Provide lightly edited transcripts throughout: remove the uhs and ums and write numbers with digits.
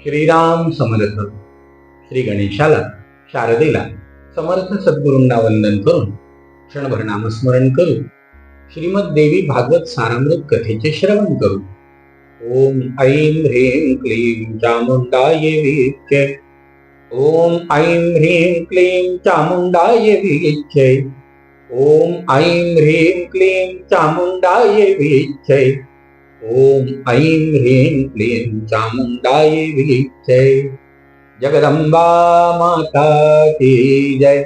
श्रीराम समर्थ. श्री गणेशाला, शारदेला, समर्थ सद्गुरूंना वंदन करून क्षणभर नामस्मरण करू. श्रीमद देवी भागवत सारामृत कथेचे श्रवण करू. ओम ऐं ह्रीं क्लीं चामुंडाय विच्चे. ओम ऐं ह्रीं क्लीं चामुंडाय विच्चे. ओम ऐं ह्रीं क्लीं चामुंडाय विच्चे. ओम ऐं ह्रीं क्लीं चामुंडाय विच्चे. जगदंबा माता की जय.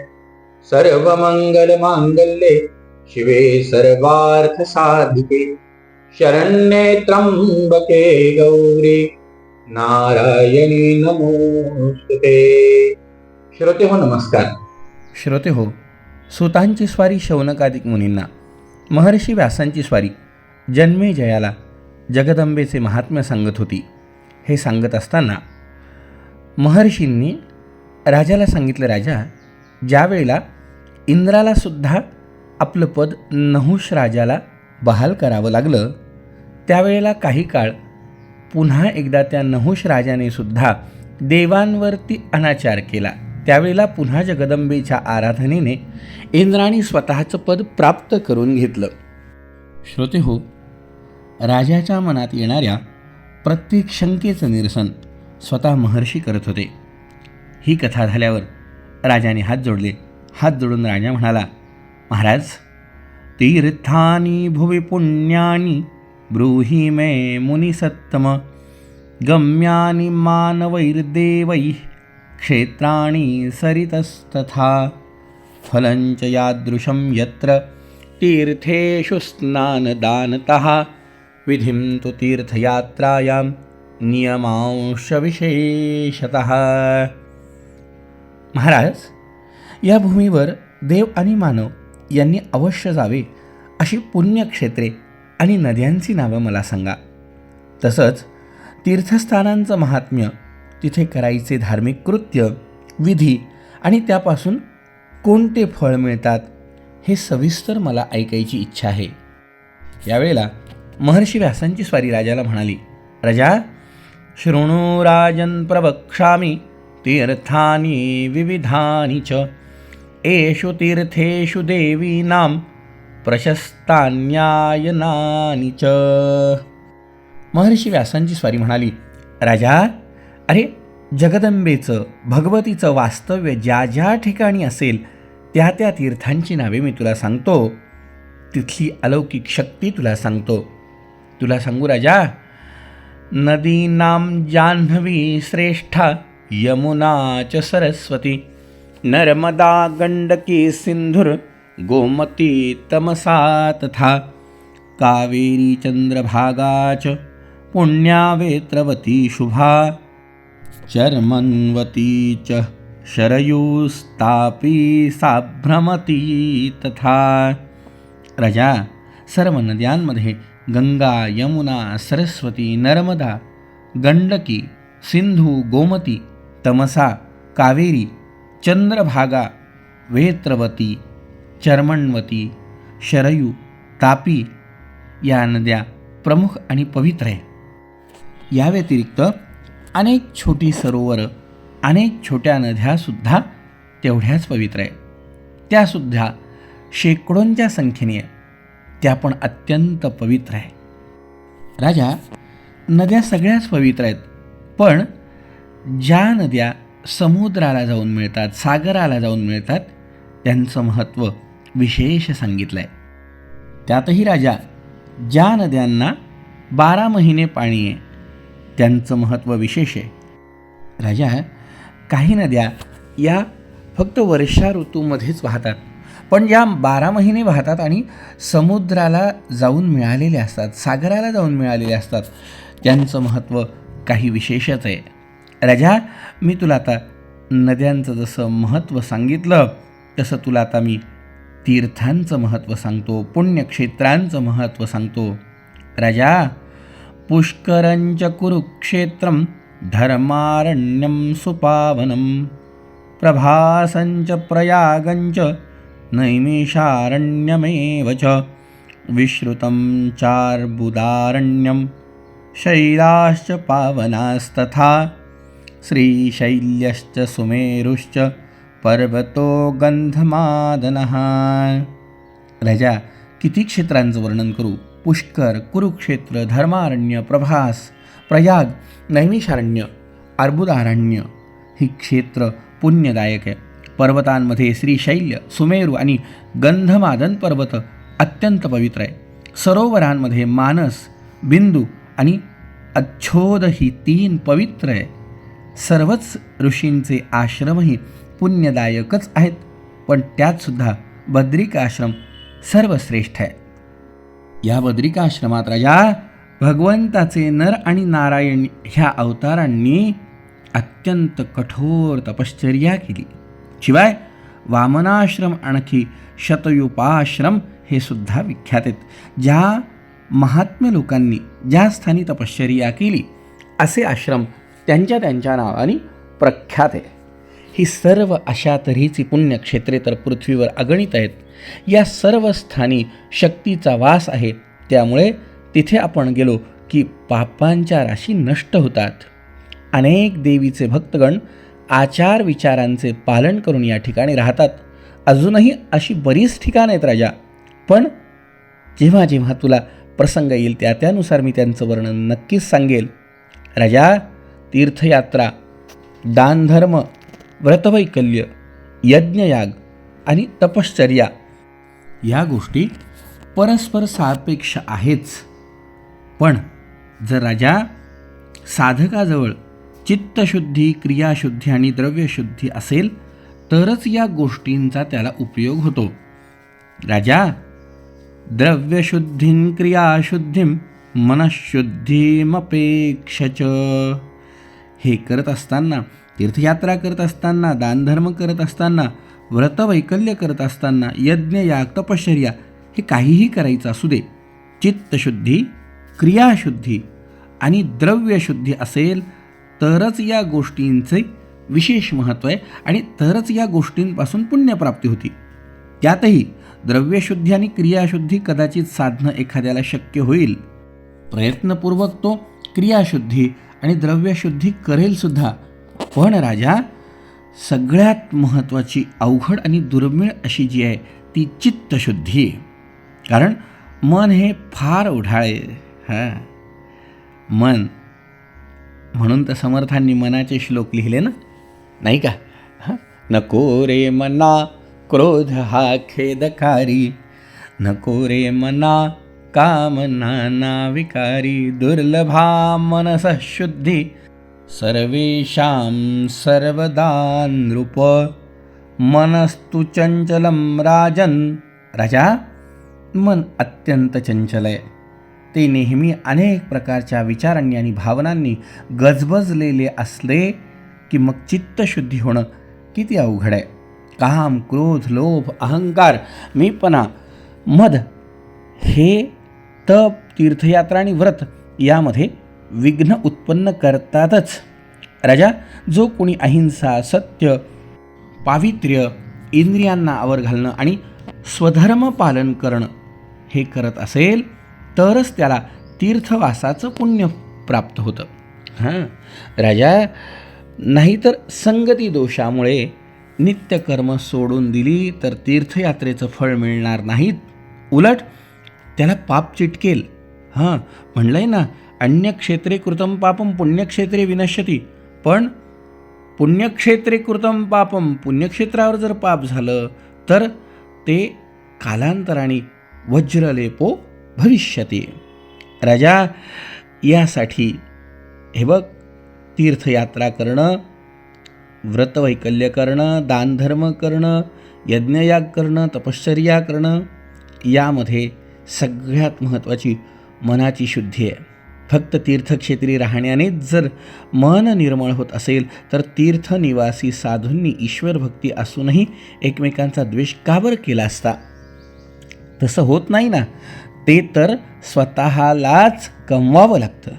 सर्वमंगल मांगल्ये शिवे सर्वार्थ साधिके शरण्ये त्र्यंबके गौरी नारायणी नमोस्तुते. श्रोते हो, नमस्कार. श्रोते हो, सुतांची स्वारी शौनकादिक मुनींना, महर्षी व्यासांची स्वारी जन्मेजयाला जगदंबेचे महात्म्य सांगत होती. हे सांगत असताना महर्षींनी राजाला सांगितलं, राजा, ज्या वेळेला इंद्राला सुद्धा आपलं पद नहुष राजाला बहाल करावं लागलं, त्यावेळेला काही काळ पुन्हा एकदा त्या नहुष राजाने सुद्धा देवांवरती अनाचार केला. त्यावेळेला पुन्हा जगदंबेच्या आराधनेने इंद्राने स्वतःचं पद प्राप्त करून घेतलं. श्रोते हो, राजाच्या मनात येणाऱ्या प्रत्येक शंकेचं निरसन स्वतः महर्षी करत होते. ही कथा झाल्यावर राजाने हात जोडले. हात जोडून राजा म्हणाला, महाराज, तीर्थानी भुवि पुण्यानी ब्रूहि मे मुनिसत्तम गम्यानि मानवैर्देवैः क्षेत्राणि सरितस्तथा फलञ्च यादृशं यत्र तीर्थेषु स्नानदानतः विधिं तु तीर्थयात्रायां नियमांश विशेषतः. महाराज, या भूमीवर देव आणि मानव यांनी अवश्य जावे अशी पुण्यक्षेत्रे आणि नद्यांची नावं मला सांगा. तसंच तीर्थस्थानांचं महात्म्य, तिथे करायचे धार्मिक कृत्य, विधी आणि त्यापासून कोणते फळ मिळतात हे सविस्तर मला ऐकायची इच्छा आहे. यावेळेला महर्षी व्यासांची स्वारी राजाला म्हणाली, राजा, शृणु राजन् प्रवक्ष्यामि तीर्थानि विविधानि च एषु तीर्थेषु देवीनां प्रशस्तान्यायनानि च. महर्षी व्यासांची स्वारी म्हणाली, राजा, अरे, जगदंबेचं, भगवतीचं वास्तव्य ज्या ज्या ठिकाणी असेल त्या त्या तीर्थांची नावे मी तुला सांगतो. तिथली अलौकिक शक्ती तुला सांगतो. तुला सांगू राजा, नदीनां जाह्नवी श्रेष्ठा यमुना च सरस्वती नर्मदा गंडकी सिंधुर गोमती तमसा तथा कावेरी चंद्रभागा च पुण्या वेत्रवती शुभा चर्मन्वती च शरयुस्तापी साभ्रमती तथा. राजा, सर्व नद्यांमध्ये गंगा, यमुना, सरस्वती, नर्मदा, गंडकी, सिंधू, गोमती, तमसा, कावेरी, चंद्रभागा, वेत्रवती, चर्मण्वती, शरयू, तापी या नद्या प्रमुख आणि पवित्र आहे. या व्यतिरिक्त अनेक छोटी सरोवरं, अनेक छोट्या नद्यासुद्धा तेवढ्याच पवित्र आहे. त्यासुद्धा शेकडोंच्या संख्येने आहे. त्या पण अत्यंत पवित्र आहे. राजा, नद्या सगळ्याच पवित्र आहेत, पण ज्या नद्या समुद्राला जाऊन मिळतात, सागराला जाऊन मिळतात, त्यांचं महत्त्व विशेष सांगितलं आहे. त्यातही राजा, ज्या नद्यांना 12 महिने पाणी आहे त्यांचं महत्त्व विशेष आहे. राजा, काही नद्या या फक्त वर्षा ऋतूमध्येच वाहतात, पण ज्या 12 महिने वाहतात आणि समुद्राला जाऊन मिळालेले असतात, सागराला जाऊन मिळालेले असतात, त्यांचं महत्त्व काही विशेषच आहे. राजा, मी तुला आता नद्यांचं जसं महत्त्व सांगितलं तसं तुला आता मी तीर्थांचं महत्त्व सांगतो, पुण्यक्षेत्रांचं महत्त्व सांगतो. राजा, पुष्करंच कुरुक्षेत्रं धर्मारण्यं सुपावनं प्रभासंच प्रयागंच नैमिषारण्यमेव च विश्रुतं चार्बुदारण्यं शैलाश्च पावनास्तथा श्रीशैल्यश्च सुमेरुश्च पर्वतो गंधमादनः. राजा, किती क्षेत्रांचं वर्णन करू. पुष्कर, कुरुक्षेत्र, धर्मारण्य, प्रभास, प्रयाग, नैमिषारण्य, अर्बुदारण्य ही क्षेत्र पुण्यदायक आहे. पर्वतांमध्ये श्रीशैल्य, सुमेरू आणि गंधमादन पर्वत अत्यंत पवित्र आहे. सरोवरांमध्ये मानस, बिंदू आणि अच्छोद ही 3 पवित्र आहे. सर्वच ऋषींचे आश्रमही पुण्यदायकच आहेत, पण त्यातसुद्धा बद्रिकाश्रम सर्वश्रेष्ठ आहे. या बद्रिकाश्रमात राजा भगवंताचे नर आणि नारायण ह्या अवतारांनी अत्यंत कठोर तपश्चर्या केली. शिवाय वामनाश्रम आणखी शतयुपाश्रम हे सुद्धा विख्यात आहेत. ज्या महात्म्य लोकांनी ज्या स्थानी तपश्चर्या केली असे आश्रम त्यांच्या त्यांच्या नावाने प्रख्यात आहे. ही सर्व अशा तऱ्हेची पुण्यक्षेत्रे तर पृथ्वीवर अगणित आहेत. या सर्व स्थानी शक्तीचा वास आहे. त्यामुळे तिथे आपण गेलो की पापांच्या राशी नष्ट होतात. अनेक देवीचे भक्तगण आचार विचारांचे पालन करून या ठिकाणी राहतात. अजूनही अशी बरीच ठिकाणं आहेत राजा, पण जेव्हा जेव्हा तुला प्रसंग येईल त्यानुसार मी त्यांचं वर्णन नक्कीच सांगेल. राजा, तीर्थयात्रा, दानधर्म, व्रतवैकल्य, यज्ञयाग आणि तपश्चर्या या गोष्टी परस्पर सापेक्ष आहेच. पण जर राजा साधकाजवळ चित्तशुद्धी, क्रियाशुद्धी आणि द्रव्यशुद्धी असेल तरच या गोष्टींचा त्याला उपयोग होतो. राजा, द्रव्यशुद्धीं क्रियाशुद्धीं मनःशुद्धीमपेक्षच. हे करत असताना, तीर्थयात्रा करत असताना, दानधर्म करत असताना, व्रतवैकल्य करत असताना, यज्ञयाग, तपश्चर्या हे काहीही करायचं असू दे, चित्तशुद्धी, क्रियाशुद्धी आणि द्रव्यशुद्धी असेल तरच या गोष्टींचे विशेष महत्त्व आहे आणि तरच या गोष्टींपासून पुण्यप्राप्ती होती. त्यातही द्रव्यशुद्धी आणि क्रियाशुद्धी कदाचित साधणं एखाद्याला शक्य होईल. प्रयत्नपूर्वक तो क्रियाशुद्धी आणि द्रव्यशुद्धी करेलसुद्धा. पण राजा, सगळ्यात महत्त्वाची, अवघड आणि दुर्मिळ अशी जी आहे ती चित्तशुद्धी आहे. कारण मन हे फार ओढाळे. मन, म्हणून तर समर्थांनी मनाचे श्लोक लिहिले ना, नाही का? नको रे मना क्रोध हा खेदकारी, नको रे मना कामना विकारी, दुर्लभा मनसः शुद्धी सर्वेषां सर्वदा नृप, मनस्तु चंचलम राजन. राजा, मन अत्यंत चंचल आहे. ते नेहमी अनेक प्रकारच्या विचारांनी आणि भावनांनी गजबजलेले असले की मग चित्तशुद्धी होणं किती अवघड आहे. काम, क्रोध, लोभ, अहंकार, मीपणा, मद हे तप, तीर्थयात्रा आणि व्रत यामध्ये विघ्न उत्पन्न करतातच. राजा, जो कोणी अहिंसा, सत्य, पावित्र्य, इंद्रियांना आवर घालणं आणि स्वधर्म पालन करणं हे करत असेल तरच त्याला तीर्थवासाचं पुण्य प्राप्त होतं. राजा, नाहीतर संगती दोषामुळे नित्यकर्म सोडून दिली तर तीर्थयात्रेचं फळ मिळणार नाहीत. उलट त्याला पाप चिटकेल. म्हणलंय ना, अन्यक्षेत्रे कृतं पापम पुण्यक्षेत्रे विनश्यती. पण पुण्यक्षेत्रे कृतं पापम, पुण्यक्षेत्रावर जर पाप झालं तर ते कालांतराने वज्रलेपो भविष्यती. राजा, यासाठी हे बघ, तीर्थयात्रा करणं, व्रतवैकल्य करणं, दानधर्म करणं, यज्ञयाग करणं, तपश्चर्या करणं यामध्ये सगळ्यात महत्त्वाची मनाची शुद्धी आहे. फक्त तीर्थक्षेत्री राहण्यानेच जर मन निर्मळ होत असेल तर तीर्थनिवासी साधूंनी ईश्वरभक्ती असूनही एकमेकांचा द्वेष का बरं केला असता? तसं होत नाही ना. ते तर स्वतःलाच कमवावं लागतं.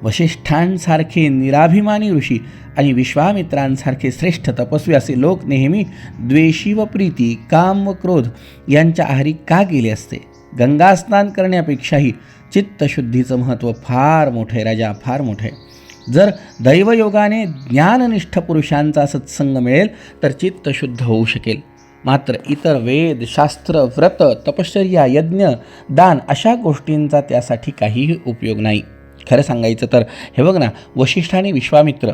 वशिष्ठांसारखे निराभिमानी ऋषी आणि विश्वामित्रांसारखे श्रेष्ठ तपस्वी असे लोक नेहमी द्वेषी व प्रीती, काम व क्रोध यांच्या आहारी का गेले असते? गंगा स्नान करण्यापेक्षाही चित्तशुद्धीचं महत्त्व फार मोठं आहे राजा, फार मोठं आहे. जर दैवयोगाने ज्ञाननिष्ठ पुरुषांचा सत्संग मिळेल तर चित्त शुद्ध होऊ शकेल. मात्र इतर वेद, शास्त्र, व्रत, तपश्चर्या, यज्ञ, दान अशा गोष्टींचा त्यासाठी काहीही उपयोग नाही. खरं सांगायचं तर हे बघ ना, वशिष्ठ आणि विश्वामित्र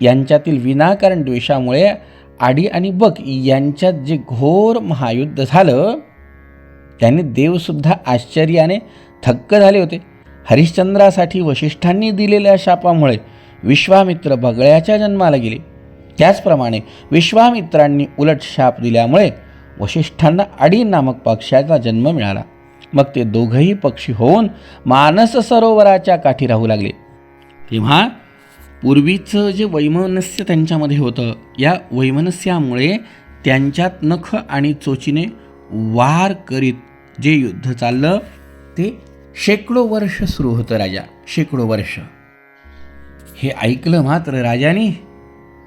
यांच्यातील विनाकारण द्वेषामुळे आडी आणि बक यांच्यात जे घोर महायुद्ध झालं त्याने देवसुद्धा आश्चर्याने थक्क झाले होते. हरिश्चंद्रासाठी वशिष्ठांनी दिलेल्या शापामुळे विश्वामित्र बगळ्याच्या जन्माला गेले. त्याचप्रमाणे विश्वामित्रांनी उलट शाप दिल्यामुळे वशिष्ठांना आडी नामक पक्षाचा जन्म मिळाला. मग ते दोघंही पक्षी होऊन मानस सरोवराच्या काठी राहू लागले. तेव्हा पूर्वीचं जे वैमनस्य त्यांच्यामध्ये होतं, या वैमनस्यामुळे त्यांच्यात नख आणि चोचीने वार करीत जे युद्ध चाललं ते शेकडो वर्ष सुरू होतं राजा, शेकडो वर्ष. हे ऐकलं मात्र राजाने.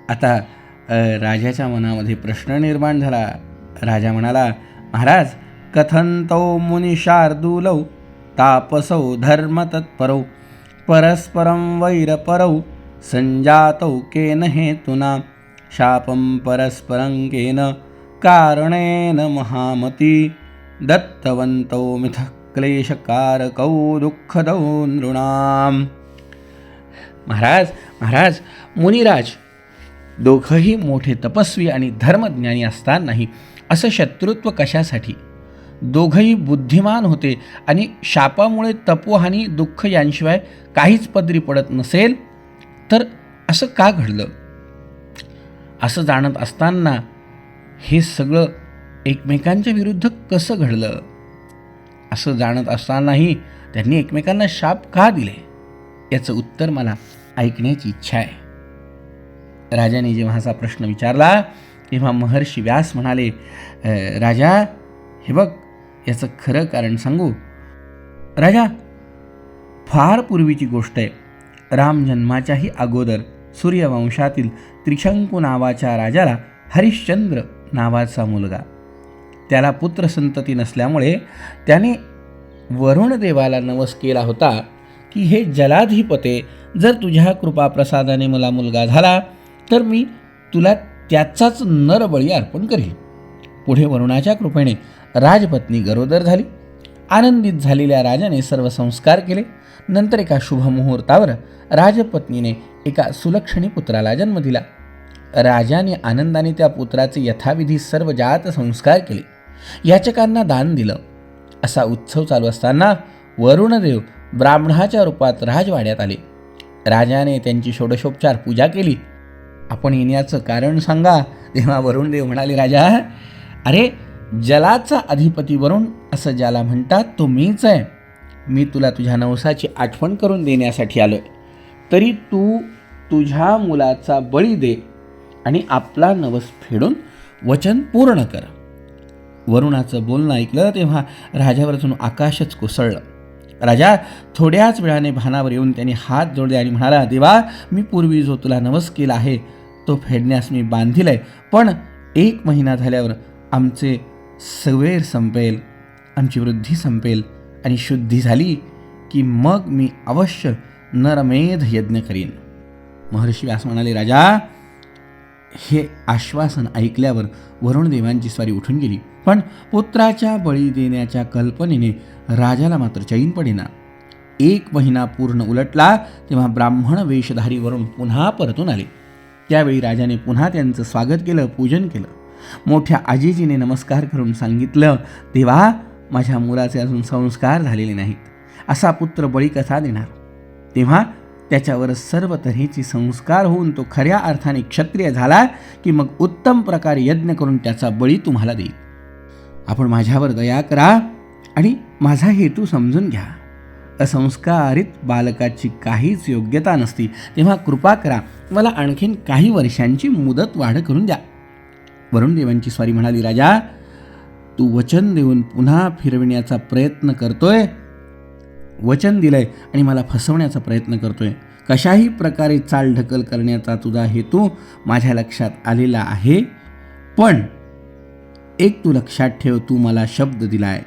आता राजाच्या मनामध्ये प्रश्न निर्माण झाला. राजा म्हणाला, महाराज, कथंतो मुनिशार्दूलौ तापसौ धर्मतत्परौ परस्परं वैरपरौ संजातौ केन हेतुना शापं परस्परं केन कारणेन महामती दत्तवन्तौ मिथः क्लेशकारकौ दुःखदौ नृणाम. महाराज, मुनिराज, दोघंही मोठे तपस्वी आणि धर्मज्ञानी असतानाही असं शत्रुत्व कशासाठी? दोघंही बुद्धिमान होते आणि शापामुळे तपोहानी, दुःख यांशिवाय काहीच पदरी पडत नसेल तर असं का घडलं? असं जाणत असताना हे सगळं एकमेकांच्या विरुद्ध कसं घडलं? असं जाणत असतानाही त्यांनी एकमेकांना शाप का दिले? याचं उत्तर मला ऐकण्याची इच्छा आहे. राजाने जेव्हा असा प्रश्न विचारला तेव्हा महर्षी व्यास म्हणाले, राजा, हे बघ, याचं खरं कारण सांगू. राजा, फार पूर्वीची गोष्ट आहे. राम जन्माच्याही अगोदर सूर्यवंशातील त्रिशंकू नावाच्या राजाला हरिश्चंद्र नावाचा मुलगा. त्याला पुत्रसंतती नसल्यामुळे त्याने वरुण देवाला नवस केला होता की हे जलाधिपते, जर तुझ्या कृपाप्रसादाने मला मुलगा झाला तर मी तुला त्याचाच नरबळी अर्पण करेल. पुढे वरुणाच्या कृपेने राजपत्नी गरोदर झाली. आनंदित झालेल्या राजाने सर्व संस्कार केले. नंतर एका शुभमुहूर्तावर राजपत्नीने एका सुलक्षणी पुत्राला जन्म दिला. राजाने आनंदाने त्या पुत्राचे यथाविधी सर्व जात संस्कार केले. याचकांना दान दिलं. असा उत्सव चालू असताना वरुणदेव ब्राह्मणाच्या रूपात राजवाड्यात आले. राजाने त्यांची षोडशोपचार पूजा केली. आपण येण्याचं कारण सांगा. तेव्हा वरुणदेव म्हणाले, राजा, अरे, जलाचा अधिपती वरुण असं ज्याला म्हणतात तो मीच आहे. मी तुला तुझ्या नवसाची आठवण करून देण्यासाठी आलोय. तरी तू तुझ्या मुलाचा बळी दे आणि आपला नवस फेडून वचन पूर्ण कर. वरुणाचं बोलणं ऐकलं तेव्हा राजावर जणू आकाशच कोसळलं. राजा थोड्याच वेळाने भानावर येऊन त्यांनी हात जोडले आणि म्हणाला, देवा, मी पूर्वी जो तुला नवस केला आहे तो फेडण्यास मी बांधील पण 1 महिना झाल्यावर आमचे सवेर संपेल, आमची वृद्धी संपेल आणि शुद्धी झाली की मग मी अवश्य नरमेध यज्ञ करीन. महर्षी व्यास म्हणाले, राजा, हे आश्वासन ऐकल्यावर वरुणदेवांची स्वारी उठून गेली. पण पुत्राच्या बळी देण्याच्या कल्पनेने राजाला मात्र चैन पडेना. 1 महिना पूर्ण उलटला तेव्हा ब्राह्मण वेशधारी वरुण पुन्हा परतून आले. त्यावेळी राजाने पुन्हा त्यांचं स्वागत केलं, पूजन केलं. मोठ्या आजीजीने नमस्कार करून सांगितलं, देवा, माझ्या मुलाचे अजून संस्कार झालेले नाहीत. असा पुत्र बळी कसा देणार? तेव्हा त्याच्यावर सर्व तऱ्हेचे संस्कार होऊन तो खऱ्या अर्थाने क्षत्रिय झाला की मग उत्तम प्रकारे यज्ञ करून त्याचा बळी तुम्हाला देईल. आपण माझ्यावर दया करा आणि माझा हेतू समजून घ्या. असंस्कारित बालकाची काहीच योग्यता नसती, तेव्हा कृपा करा, मला आणखीन काही वर्षांची मुदत वाढ करून द्या. वरुणदेवांची स्वारी म्हणाली, राजा, तू वचन देऊन पुन्हा फिरविण्याचा प्रयत्न करतोय. वचन दिलंय आणि मला फसवण्याचा प्रयत्न करतोय. कशाही प्रकारे चालढकल करण्याचा तुझा हेतू माझ्या लक्षात आलेला आहे. पण एक तू लक्षात ठेव, तू मला शब्द दिलाय.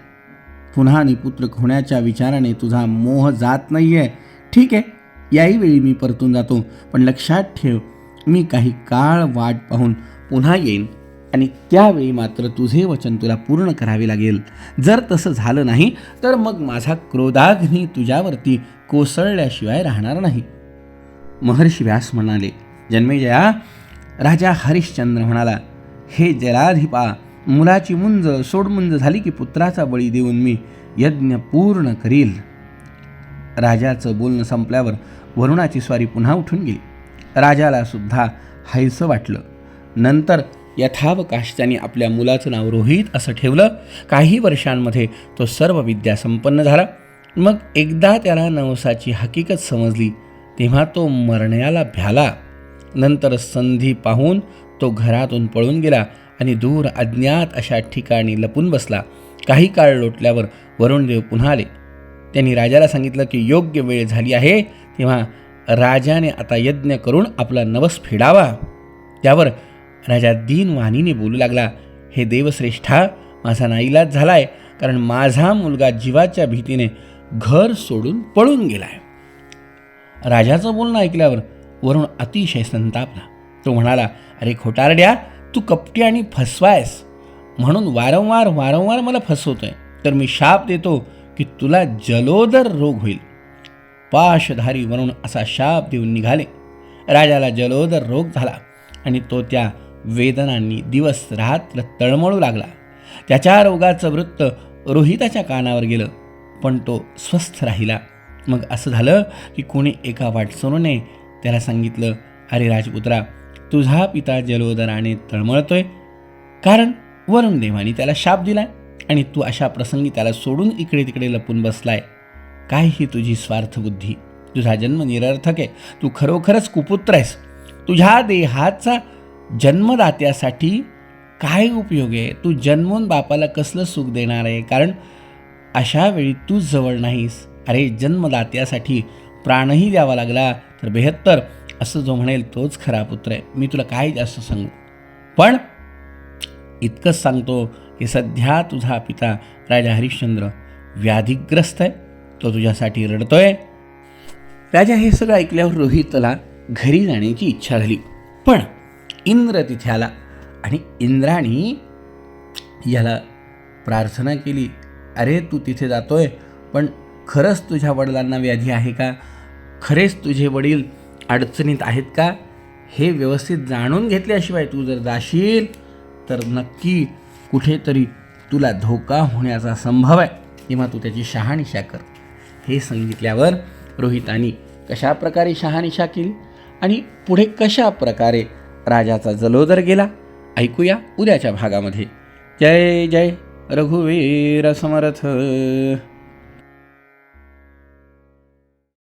पुन्हा निपुत्र होण्याच्या विचाराने तुझा मोह जात नाहीये. ठीक आहे, याही वेळी मी परतून जातो, पण लक्षात ठेव, मी काही काळ वाट पाहून पुन्हा येईन आणि त्यावेळी मात्र तुझे वचन तुला पूर्ण करावे लागेल. जर तसं झालं नाही तर मग माझा क्रोधाग्नी तुझ्यावरती कोसळल्याशिवाय राहणार नाही. महर्षी व्यास म्हणाले, जन्मेजया, राजा हरिश्चंद्र म्हणाला, हे जलाधिपा, मुलाची मुंज सोडमुंज झाली की पुत्राचा बळी देऊन मी यज्ञ पूर्ण करील. राजाचं बोलणं संपल्यावर वरुणाची स्वारी पुन्हा उठून गेली. राजाला सुद्धा हायसं वाटलं. नंतर यथावकाश त्यांनी आपल्या मुलाचं नाव रोहित असं ठेवलं. काही वर्षांमध्ये तो सर्व विद्या संपन्न झाला. मग एकदा त्याला नवसाची हकीकत समजली तेव्हा तो मरण्याला भ्याला. नंतर संधी पाहून तो घरातून पळून गेला आणि दूर अज्ञात अशा ठिकाणी लपून बसला. काही काळ लोटल्यावर वरुणदेव पुन्हा आले. त्यांनी राजाला सांगितलं की योग्य वेळ झाली आहे, तेव्हा राजाने आता यज्ञ करून आपला नवस फेडावा. त्यावर राजा दीनवाणीने बोलू लागला, हे देवश्रेष्ठा, माझा नाईलाज झालाय, कारण माझा मुलगा जीवाच्या भीतीने घर सोडून पळून गेलाय. राजाचं बोलणं ऐकल्यावर वरुण अतिशय संतापला. तो म्हणाला, अरे खोटारड्या, तू कपटी आणि फसवायस म्हणून वारंवार मला फसवतोय, तर मी शाप देतो की तुला जलोदर रोग होईल. पाशधारी वरुण असा शाप देऊन निघाले. राजाला जलोदर रोग झाला आणि तो त्या वेदनांनी दिवस रात्र तळमळू लागला. त्याच्या रोगाचं वृत्त रोहिताच्या कानावर गेलं, पण तो स्वस्थ राहिला. मग असं झालं की कोणी एका वाटसरूने त्याला सांगितलं, अरे राजपुत्रा, तुझा पिता जलोदराने तळमळतोय, कारण वरुणदेवाने त्याला शाप दिलाय आणि तू अशा प्रसंगी त्याला सोडून इकडे तिकडे लपून बसलाय. काय ही तुझी स्वार्थबुद्धी? तुझा जन्म निरर्थक आहे. तू खरोखरच कुपुत्र आहेस. तुझ्या देहाचा जन्मदात्यासाठी काय उपयोग आहे? तू जन्मून बापाला कसलं सुख देणार आहे? कारण अशा वेळी तू जवळ नाहीस. अरे, जन्मदात्यासाठी प्राणही द्यावा लागला तर बेहत्तर, असं जो म्हणेल तोच खरा पुत्र आहे. मी तुला काय जास्त सांगू, पण इतकंच सांगतो की सध्या तुझा पिता राजा हरिश्चंद्र व्याधिग्रस्त आहे. तो तुझ्यासाठी रडतोय. राजा हे सगळं ऐकल्यावर रोहितला घरी जाण्याची इच्छा झाली, पण इंद्र तिथे आला आणि इंद्राणी याला प्रार्थना केली, अरे तू तिथे जातोय, पण खरंच तुझ्या वडिलांना व्याधी आहे का? खरेच तुझे वडील अडचणीत आहेत का? हे व्यवस्थित जाणून घेतल्याशिवाय तू जर जाशील तर नक्की कुठेतरी तुला धोका होण्याचा संभव आहे. तेव्हा तू त्याची शहानिशा कर. हे सांगितल्यावर रोहितानी कशा प्रकारे शहानिशा केली आणि पुढे कशा प्रकारे राजाचा जलोदर गेला, ऐकूया उद्याच्या भागामध्ये. जय जय रघुवीर समर्थ.